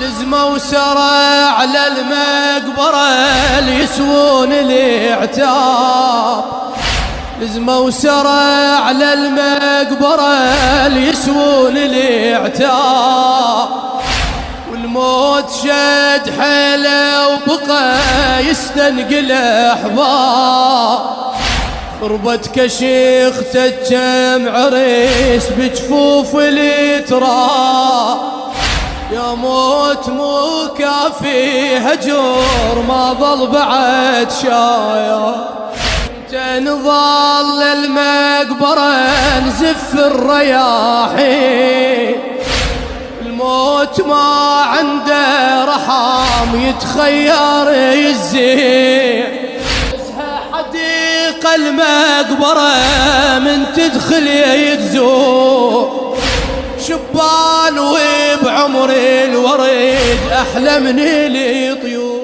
لزموا سرى على المقبرة اللي يسوون الاعتاب، لزموا سرى على المقبرة اللي يسوون الاعتاب، والموت شد حيله وبقى يستنقل احباب، خربت كشيخته كم عريس بجفوف التراب، يا موت مو كافي هجر ما ظل بعد شاير، نظل المقبرة نزف الرياحين، الموت ما عنده رحم يتخير يزين، حديقة المقبرة من تدخل يتزور، شبان وبعمر الورد أحلى من الطيور.